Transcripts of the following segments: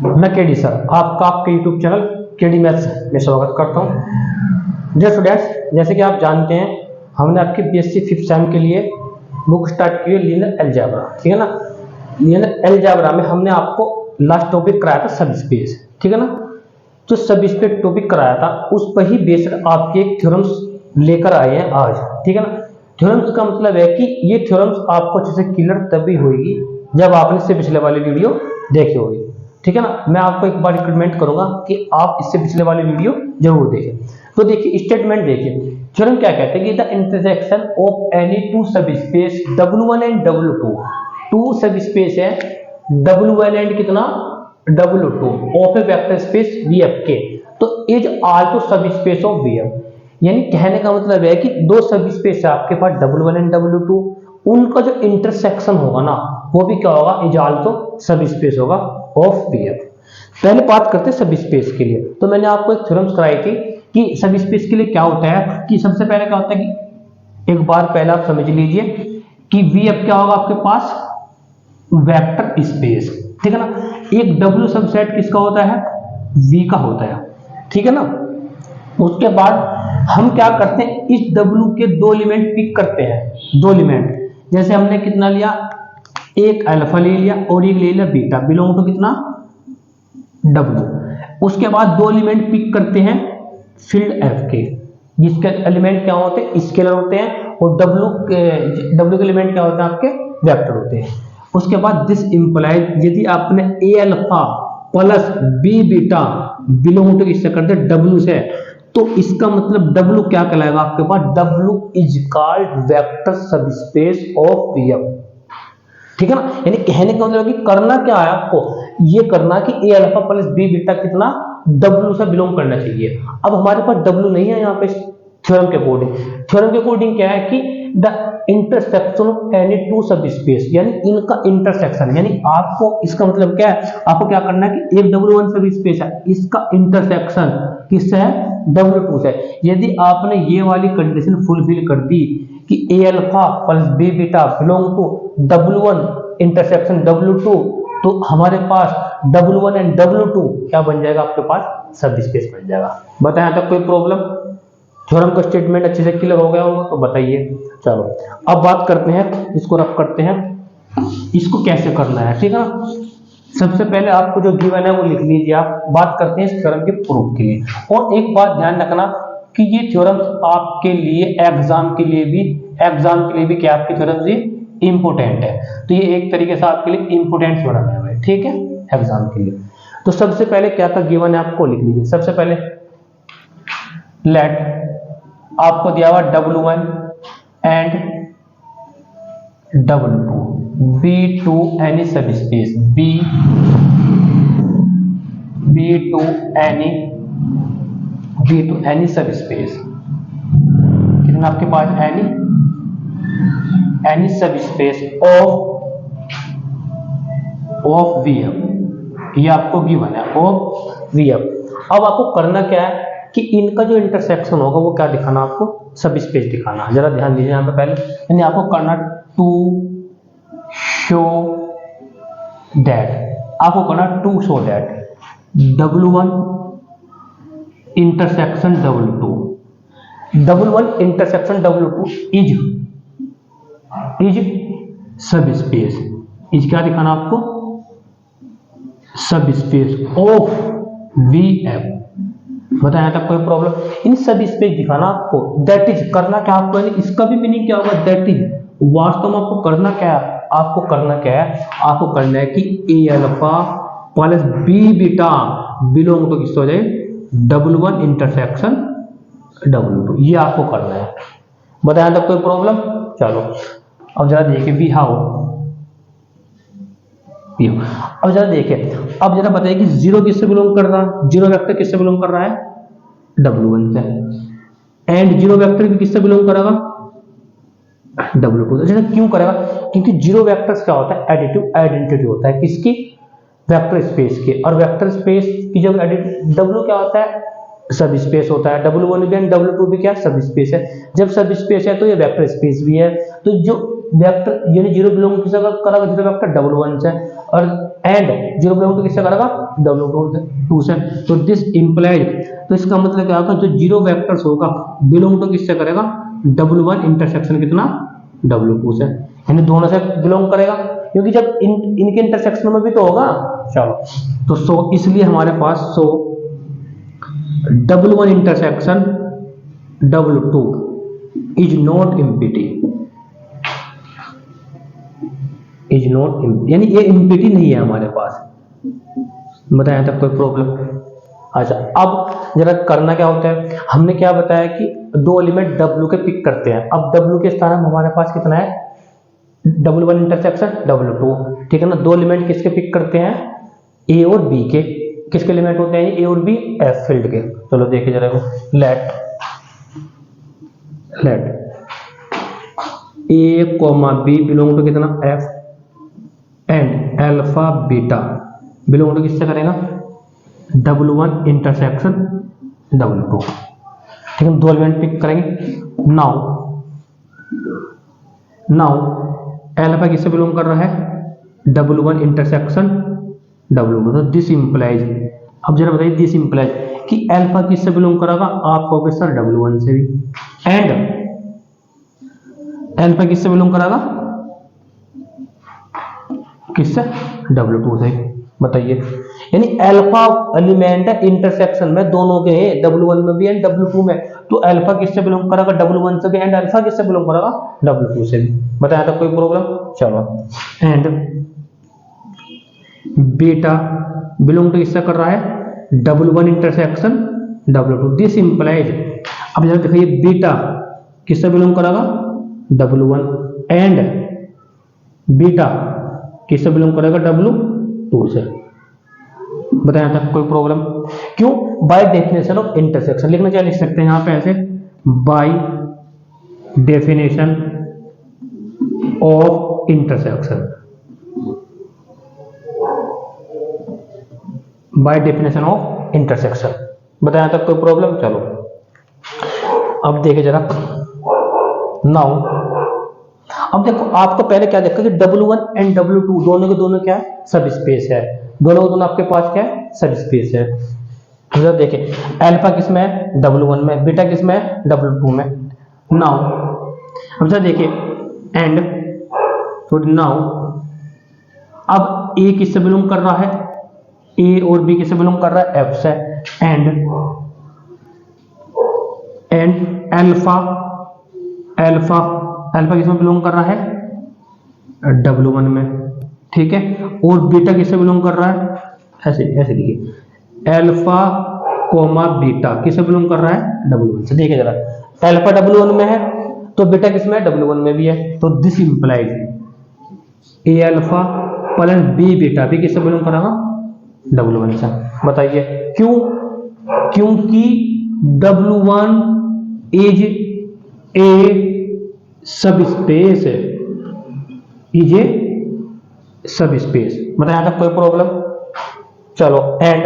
मैं KD sir आपका आपके यूट्यूब चैनल केडी मैथ्स में स्वागत करता हूं। डियर स्टूडेंट्स, जैसे कि आप जानते हैं हमने आपकी बीएससी फिफ्थ सेम के लिए बुक स्टार्ट की है लीनियर अलजेब्रा, ठीक है ना। लीनियर अलजेब्रा में हमने आपको लास्ट टॉपिक कराया था सब स्पेस, ठीक है ना। जो सब स्पेस टॉपिक कराया था उस पर ही बेस्ड आपके एक थ्योरम्स लेकर आए हैं आज, ठीक है ना। थ्योरम्स का मतलब है कि ये थ्योरम्स आपको अच्छे से क्लियर तभी होगी जब आपने इससे पिछले वाले वीडियो देखे होगी, ठीक है ना। मैं आपको एक बार रिकमेंड करूंगा कि आप इससे पिछले वाले वीडियो जरूर देखें। तो देखिए स्टेटमेंट देखिए, थ्योरम क्या कहते हैं कि the intersection of any two subspace W1 and W2, two subspace है W1 एंड कितना W2 of a vector space VF के, तो is also subspace of VF। यानी कहने का मतलब है कि दो सब स्पेस है आपके पास W1 एंड W2, उनका जो इंटरसेक्शन होगा ना वो भी क्या होगा, इज आल्सो सब स्पेस होगा ऑफ VF। पहले बात करते हैं सब स्पेस के लिए। तो मैंने आपको एक थ्योरम्स कराई थी कि सब स्पेस के लिए क्या होता है कि सबसे पहले क्या होता है कि एक बार पहले आप समझ लीजिए कि VF क्या होगा आपके पास, वेक्टर स्पेस, ठीक है ना। एक W सबसेट किसका होता है, V का होता है, ठीक है ना। उसके बाद हम क्या करते हैं, इस W के दो एलिमेंट पिक करते हैं, दो एलिमेंट। जैसे हमने कितना लिया, एक अल्फा ले लिया और एक ले लिया बीटा, बिलोंग टू कितना W। उसके बाद दो एलिमेंट पिक करते हैं फील्ड F के, जिसके एलिमेंट क्या होते हैं, स्केलर होते हैं, और W के एलिमेंट क्या होते हैं आपके, वेक्टर होते हैं। उसके बाद दिस इंप्लाइज यदि आपने A alpha plus B beta belong to किससे करते हैं, W से, तो इसका मतलब W क्या कहलाएगा आपके पास, W is called vector subspace of VF, ठीक है ना। यानी कहने का मतलब कि करना क्या है आपको, ये करना कि A alpha plus B beta कितना W से बिलोंग करना चाहिए। अब हमारे पास W नहीं है यहाँ पे थ्योरम के अकॉर्डिंग। थ्योरम के अकॉर्डिंग क्या है कि the intersection of any two सब स्पेस, यानी इनका इंटरसेक्शन, यानी आपको इसका मतलब क्या है, आपको क्या करना है कि एक W1 सब स्पेस है, इसका इंटरसेक्शन किससे है, W2 से। यदि आपने ये वाली कंडीशन फुलफिल कर दी कि A alpha plus B beta belong to W1 intersection W2, तो हमारे पास W1 एंड W2 क्या बन जाएगा आपके पास, सब स्पेस बन जाएगा। बताएं यहाँ तक कोई प्रॉब्लम, थ्योरम का स्टेटमेंट अच्छे से क्लियर हो गया होगा तो बताइए। चलो अब बात करते हैं, इसको रफ करते हैं, इसको कैसे करना है, ठीक है। सबसे पहले आपको जो गिवन है वो लिख लीजिए आप। बात करते हैं इस थ्योरम के प्रूफ के लिए। और एक बात ध्यान रखना कि ये थ्योरम आपके लिए एग्जाम के लिए भी क्या आपके थ्योरम ये इंपोर्टेंट है। तो ये एक तरीके से आपके लिए इंपोर्टेंट थ्योरम है, ठीक है, एग्जाम के लिए। तो सबसे पहले क्या था गिवन है, आपको लिख लीजिए। सबसे पहले लेट आपको दिया हुआ W1 and W2 B to any subspace B to any subspace, कितना आपके पास any subspace of VF, ये आपको गिवन है of VF। अब आपको करना क्या है कि इनका जो इंटरसेक्शन होगा वो क्या दिखाना, आपको सब स्पेस दिखाना। जरा ध्यान दीजिए यहाँ पे पहले, यानी आपको करना to show that W1 intersection W2 is subspace, is क्या दिखाना आपको, सब स्पेस ऑफ VF। बताया तक कोई प्रॉब्लम, इन सब स्पेस दिखाना आपको। दैट इज करना क्या आपको, इसका भी मीनिंग क्या होगा, दैट इज वास्तव में आपको करना क्या है, आपको करना है कि A alpha plus B beta belong to किस हो जाए, W1 इंटरसेक्शन W2, ये आपको करना है। बताया तक कोई प्रॉब्लम। चलो अब जरा देखिए बी हाउ, अब जरा देखिए, अब जरा बताइए कि जीरो किससे बिलोंग कर रहा है, जीरो वेक्टर किससे बिलोंग कर रहा है, W1 से, एंड जीरो वेक्टर भी किससे बिलोंग करेगा, W2 से। क्यों करेगा, क्योंकि जीरो वेक्टर्स क्या होता है, एडिटिव आइडेंटिटी होता है किसकी, वेक्टर स्पेस के। और वेक्टर स्पेस की जब W क्या होता है, सब स्पेस होता है, W1 भी एंड W2 भी क्या सब स्पेस है। जब सब स्पेस है तो ये वेक्टर स्पेस भी है। तो जो वेक्टर यानी जीरो बिलोंग किससे करेगा, जीरो वेक्टर डबल वन से, और एंड जीरो बिलोंग टू किससे करेगा, डबल टू से। तो दिस इंप्लाइज, तो इसका मतलब क्या होगा, जो जीरो वेक्टर्स होगा बिलोंग टू किससे करेगा, डबल वन इंटरसेक्शन कितना, डबल टू से, यानी दोनों से बिलोंग करेगा, क्योंकि जब इनके इंटरसेक्शन में भी तो होगा। चलो तो सो इसलिए हमारे पास so double one intersection double two is not empty, is not, यानी ये इम्पिटी नहीं है हमारे पास। बताया तक कोई प्रॉब्लम। अच्छा अब जरा करना क्या होता है, हमने क्या बताया कि दो एलिमेंट W के पिक करते हैं। अब W के स्थान में हमारे पास कितना है, double one intersection double two, ठीक है ना। दो एलिमेंट किसके पिक करते हैं, A और B के। किसके एलिमेंट होते हैं A और B, F फील्ड के। चलो देखिए जरा, let A comma B belong to कितना, F and alpha beta belong to किससे करेगा, double one intersection double two, ठीक है। दो एलिमेंट पिक करेंगे। नाउ अल्फा किससे बिलोंग कर रहा है, double one intersection double two. तो दिस इंप्लाइज, अब जरा बताइए दिस इंप्लाइज कि अल्फा किससे बिलोंग करेगा, आप कहोगे सर डबल वन से भी, एंड अल्फा किससे बिलोंग करेगा, किससे, डबल टू से। बताइए, यानी अल्फा एलिमेंट है इंटरसेक्शन में दोनों के, डबल वन में भी एंड डबल टू में, तो अल्फा किससे बिलोंग करेगा, डबल वन से भी, एंड अल्फा किससे बिलोंग करेगा, डबल टू से भी। बताया था कोई प्रॉब्लम। चलो एंड बीटा बिलोंग टू किससे कर रहा है, double one intersection double to. This implies, अब जरा देखिए बीटा किससे बिलोंग करेगा, डबल वन, एंड बीटा किससे बिलोंग करेगा, डब्लू टू से। बताया था कोई प्रॉब्लम। क्यों, बाय डेफिनेशन ऑफ इंटरसेक्शन लिखना क्या लिख सकते हैं यहां पे ऐसे, by definition of intersection, by definition of intersection. बताया था कोई प्रॉब्लम। चलो अब देखिए जरा, नाउ अब देखो आपको पहले क्या देखा कि double one and double two दोनों के दोनों क्या है, सब स्पेस है, दोनों के दोनों आपके पास क्या है, सब स्पेस है। तो देखिए अल्फा किस में है, डबल वन में, बीटा किस में है, डबल टू में। नाउ अब जरा देखिए एंड, तो नाउ अब ए किससे बिलोंग कर रहा है, ए और बी किससे बिलोंग कर रहा है, एफ से, एंड अल्फा किसमें बिलोंग कर रहा है, डबल वन में, ठीक है। और बीटा किससे बिलोंग कर रहा है, ऐसे ऐसे देखिए, अल्फा कोमा बीटा किससे बिलोंग कर रहा है, डबल वन से। देखिए जरा, अल्फा डबल वन में है तो बीटा किसमें है, डबल वन में भी है। तो this implies A alpha plus B beta भी किससे बिलोंग करेगा, डबल वन से। बताइए क्यों, क्योंकि डबल वन इज ए सब स्पेस, इज ए सब स्पेस। बताया था कोई प्रॉब्लम। चलो and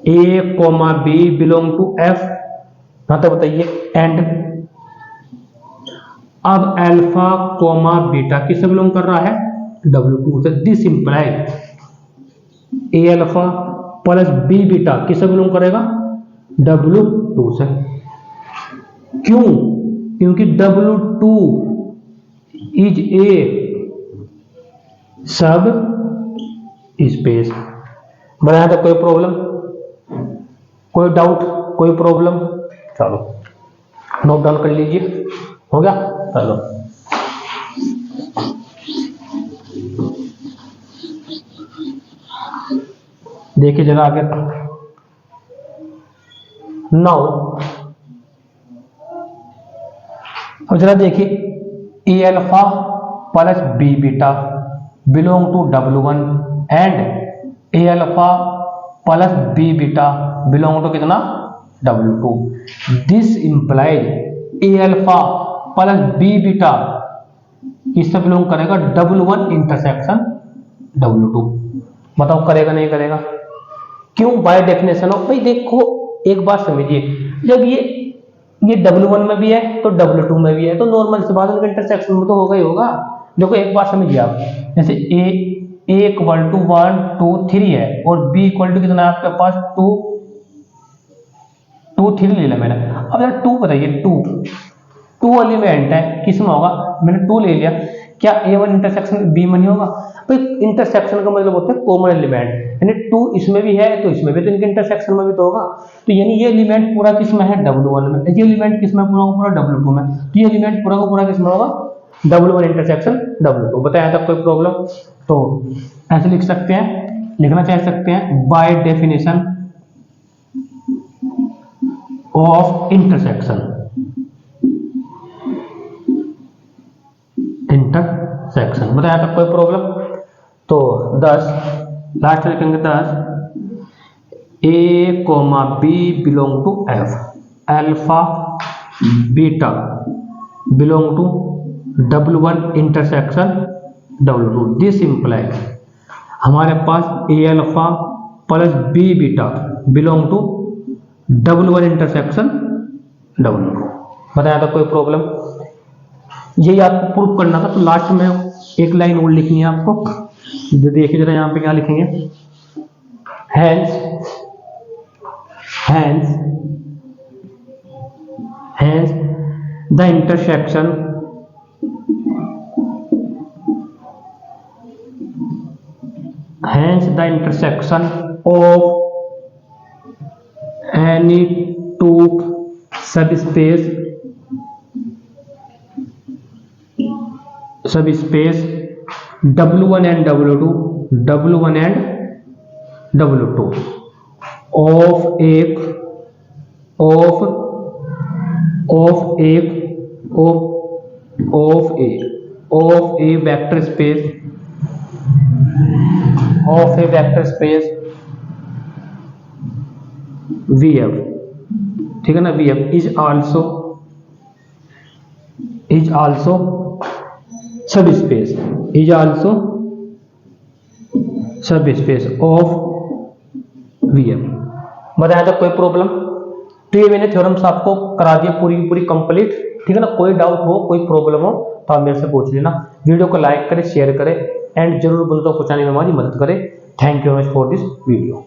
A comma B belong to F, हाँ तो बताइए एंड अब अल्फा कॉमा बीटा किससे बिलोंग कर रहा है, डब्ल्यू टू से। This implies A alpha plus B beta किससे बिलोंग करेगा, डब्ल्यू टू से। क्यों, क्योंकि डब्ल्यू टू इज ए सब स्पेस। बनाया था कोई प्रॉब्लम, कोई डाउट, कोई प्रॉब्लम। चलो नोट डाउन कर लीजिए, हो गया। चलो देखिए जरा आगे, नाउ अब जरा देखिए A alpha plus B beta belong to W one and A alpha plus B beta belong to कितना, W two. This implies A alpha plus B beta किससे बिलोंग करेगा, W one intersection W two. बताओ करेगा नहीं करेगा, क्यों, by definition of. भाई देखो एक बात समझिए, जब ये ये W1 में भी है तो W2 में भी है, तो नॉर्मल से बात उनके इंटरसेक्शन में तो होगा ही होगा। देखो एक बात समझिए आप, जैसे A इक्वल टू 1 2 3 है और B इक्वल टू कितना है आपके पास 2 2 3 ले लिया मैंने। अब यार 2 बताइए, 2 एलिमेंट है, किसमें होगा? मैंने 2 ले लिया, क्या A1 इंटरसेक्शन B में नहीं होगा? भाई इंटरसेक्शन का मतलब होता है कॉमन एलिमेंट, यानी 2 इसमें भी है तो इसमें भी, तो इनके इंटरसेक्शन में भी तो होगा। तो यानी ये एलिमेंट पूरा किसमें है? W1 में। ये एलिमेंट किसमें पूरा का पूरा? W2 में। तो ये एलिमेंट पूरा का पूरा किसमें होगा? W1 intersection W2। बताया था कोई प्रॉब्लम? तो ऐसे लिख सकते हैं, लिखना चाह सकते हैं बाय डेफिनेशन ऑफ इंटरसेक्शन बताया था कोई प्रॉब्लम? तो 10 लास्ट लिखेंगे 10 A, B belong to F, alpha beta belong to W1 intersection W2। This imply हमारे पास A alpha plus B beta belong to W1 intersection W2। बताया था कोई प्रॉब्लम? यही आपको प्रूफ करना था। तो लास्ट में एक लाइन और लिखनी है आपको, देखिए जरा यहाँ पे क्या लिखेंगे, hence the intersection of any two subspace W1 and W2 of a vector space VF, ठीक है ना, VF is also subspace of VM। बताया था कोई प्रॉब्लम? तो ये मैंने थ्योरम्स आपको करा दिया पूरी कंप्लीट, ठीक है ना। कोई डाउट हो, कोई प्रॉब्लम हो तो आप मेरे से पूछ लेना। वीडियो को लाइक करें, शेयर करें एंड जरूर बंदों को पहुंचाने में हमारी मदद करें। Thank you very much for this video.